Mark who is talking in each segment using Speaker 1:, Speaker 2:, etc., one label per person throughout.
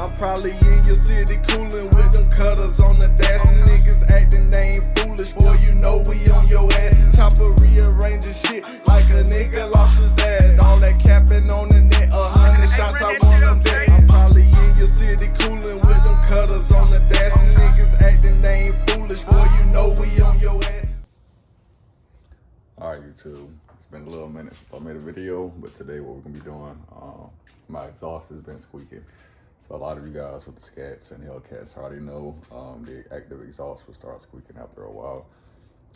Speaker 1: I'm probably in your city coolin' with them cutters on the dash. And niggas acting they ain't foolish, boy, you know we on your ass. Chopper rearranging shit like a nigga lost his dad. All that capping on the net, 100 shots, I want them dead. I'm probably in your city coolin' with them cutters on the dash. And niggas acting they ain't foolish, boy, you know we on your ass.
Speaker 2: Alright, YouTube, it's been a little minute since I made a video, but today what we're gonna be doing, my exhaust has been squeaking. So a lot of you guys with the Scats and Hellcats already know the active exhaust will start squeaking after a while.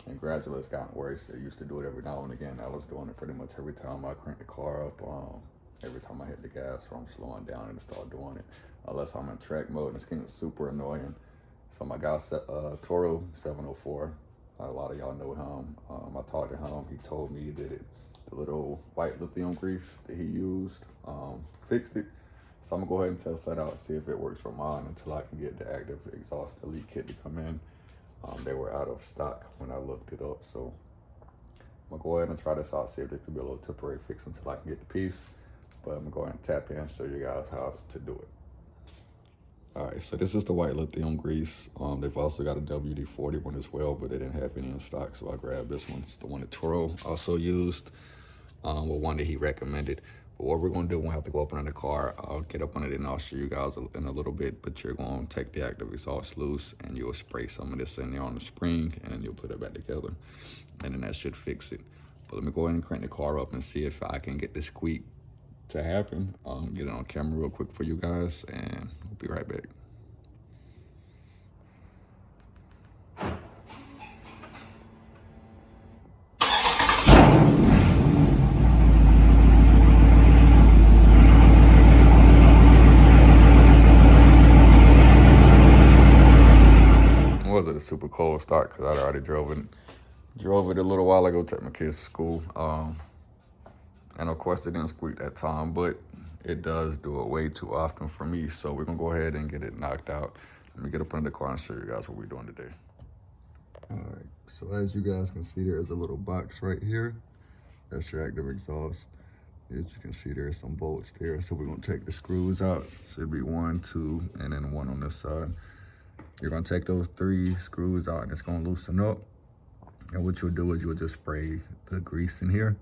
Speaker 2: And gradually it's gotten worse. I used to do it every now and again. I was doing it pretty much every time I crank the car up, every time I hit the gas or I'm slowing down and start doing it. Unless I'm in track mode, and it's getting super annoying. So my guy, Toro 704, a lot of y'all know him. I talked to him, he told me that the little white lithium grease that he used fixed it. So I'm gonna go ahead and test that out, see if it works for mine until I can get the active exhaust elite kit to come in. They were out of stock when I looked it up. So I'm gonna go ahead and try this out, see if this could be a little temporary fix until I can get the piece. But I'm gonna go ahead and tap in and show you guys how to do it. All right, so this is the white lithium grease. They've also got a WD-40 one as well, but they didn't have any in stock, so I grabbed this one. It's the one that Toro also used, one that he recommended. But what we're gonna do, we'll have to go up under the car. I'll get up on it and I'll show you guys in a little bit, but you're gonna take the active exhaust loose and you'll spray some of this in there on the spring and you'll put it back together. And then that should fix it. But let me go ahead and crank the car up and see if I can get the squeak to happen. Get it on camera real quick for you guys and we'll be right back. Was it a super cold start because I already drove it a little while ago, took my kids to school. And of course it didn't squeak that time, but it does do it way too often for me. So we're gonna go ahead and get it knocked out. Let me get up in the car and show you guys what we're doing today. All right, so as you guys can see, there is a little box right here. That's your active exhaust. As you can see, there's some bolts there. So we're gonna take the screws out. Should be 1, 2, and then 1 on this side. You're gonna take those 3 screws out and it's gonna loosen up. And what you'll do is you'll just spray the grease in here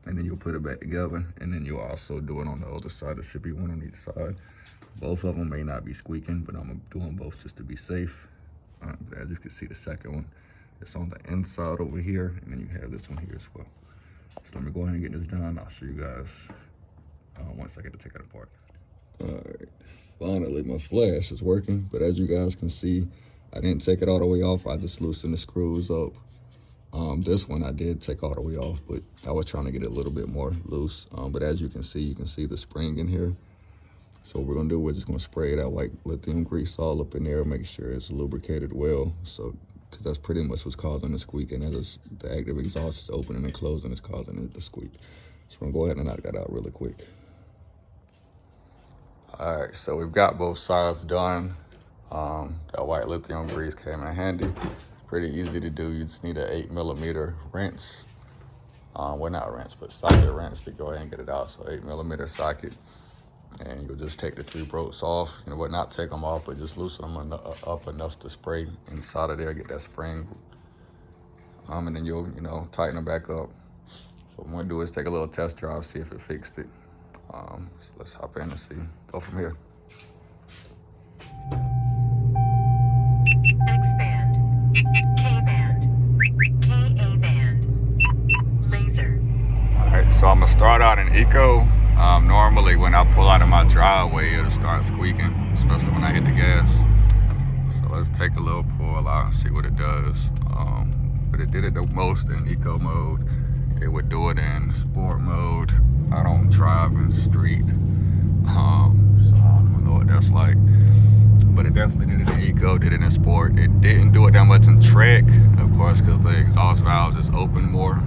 Speaker 2: and then you'll put it back together. And then you'll also do it on the other side. There should be 1 on each side. Both of them may not be squeaking, but I'm doing both just to be safe. But as you can see, the second one, it's on the inside over here. And then you have this one here as well. So let me go ahead and get this done. I'll show you guys once I get to take it apart. All right. Finally, my flash is working, but as you guys can see, I didn't take it all the way off. I just loosened the screws up. This one I did take all the way off, but I was trying to get it a little bit more loose. But as you can see the spring in here. So what we're gonna do, we're just gonna spray that white lithium grease all up in there, make sure it's lubricated well. So, because that's pretty much what's causing the squeak, and as the active exhaust is opening and closing, it's causing it to squeak. So I'm gonna go ahead and knock that out really quick. All right, so we've got both sides done. That white lithium grease came in handy. Pretty easy to do. You just need an 8mm wrench. Well, not wrench, but socket wrench to go ahead and get it out. So 8mm socket. And you'll just take the 3 bolts off. You know what, not take them off, but just loosen them up enough to spray inside of there, get that spring. And then you'll, tighten them back up. So what I'm gonna do is take a little test drive, see if it fixed it. So let's hop in and see, go from here.
Speaker 3: X-band, K-band, K-A-band, laser.
Speaker 2: All right, so I'm gonna start out in eco. Normally when I pull out of my driveway, it'll start squeaking, especially when I hit the gas. So let's take a little pull out and see what it does. But it did it the most in eco mode. It would do it in sport mode. I don't drive in street, so I don't know what that's like. But it definitely did it in eco, did it in sport. It didn't do it that much in track, of course, because the exhaust valve is open more.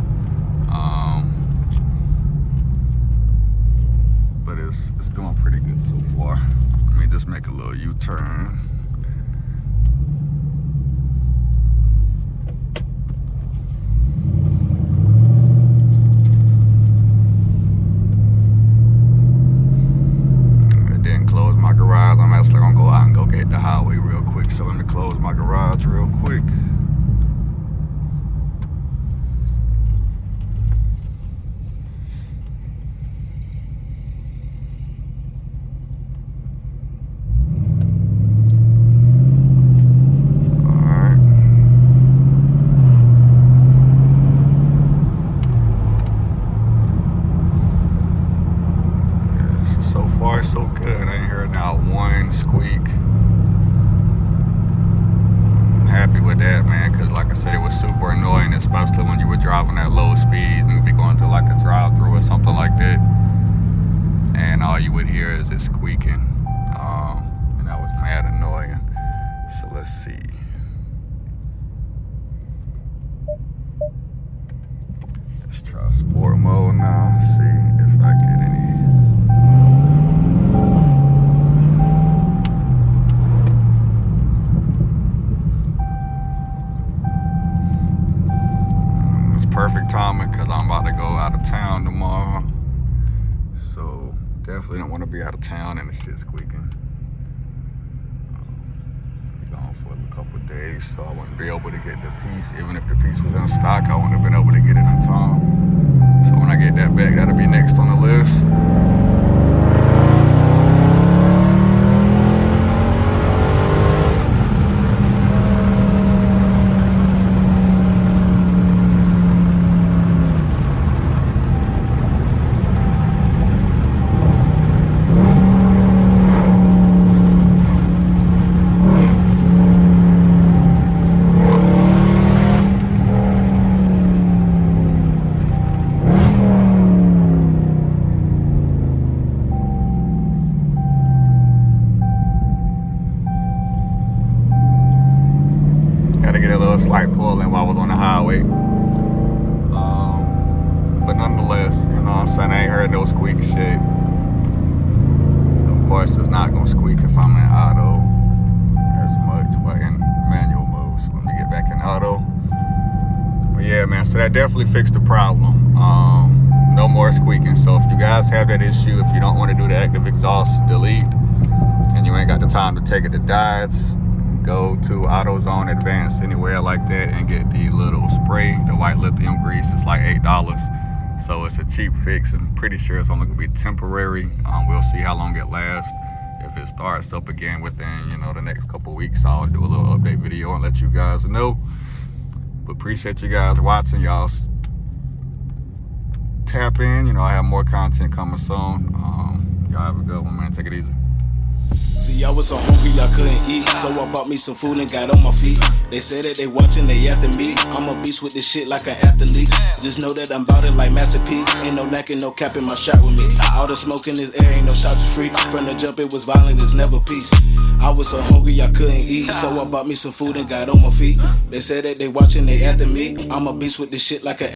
Speaker 2: But it's doing pretty good so far. Let me just make a little U-turn. It didn't close my garage hit the highway real quick. So let me close my garage real quick. So good. I ain't heard not one squeak. I'm happy with that, man, because like I said, it was super annoying, especially when you were driving at low speeds and you'd be going to like a drive-through or something like that, and all you would hear is it squeaking, and that was mad annoying. So let's see. Let's try sport mode now. See if I get any. Perfect timing because I'm about to go out of town tomorrow, so definitely don't want to be out of town and the shit squeaking. Be gone for a couple of days, so I wouldn't be able to get the piece. Even if the piece was in stock, I wouldn't have been able to get it in time. So when I get that back, that'll be next on the list. Slight pulling while I was on the highway, but nonetheless, you know what I'm saying, I ain't heard no squeak shit. Of course it's not gonna squeak if I'm in auto as much, but in manual mode. So let me get back in auto. But yeah, man, so that definitely fixed the problem. No more squeaking. So if you guys have that issue, if you don't want to do the active exhaust delete and you ain't got the time to take it to Dodge, go to AutoZone Advanced, anywhere like that, and get the little spray, the white lithium grease. It's like $8, so it's a cheap fix. I'm pretty sure it's only gonna be temporary. We'll see how long it lasts. If it starts up again within, you know, the next couple weeks, I'll do a little update video and let you guys know. But appreciate you guys watching. Y'all tap in, you know, I have more content coming soon. Y'all have a good one, man. Take it easy.
Speaker 4: See, I was so hungry I couldn't eat, so I bought me some food and got on my feet. They say that they watching, they after me. I'm a beast with this shit like an athlete. Just know that I'm bout it like Master P. Ain't no lacking, no cap in my shot with me. All the smoke in this air, ain't no shots for free. From the jump, it was violent, it's never peace. I was so hungry I couldn't eat, so I bought me some food and got on my feet. They say that they watching, they after me. I'm a beast with this shit like a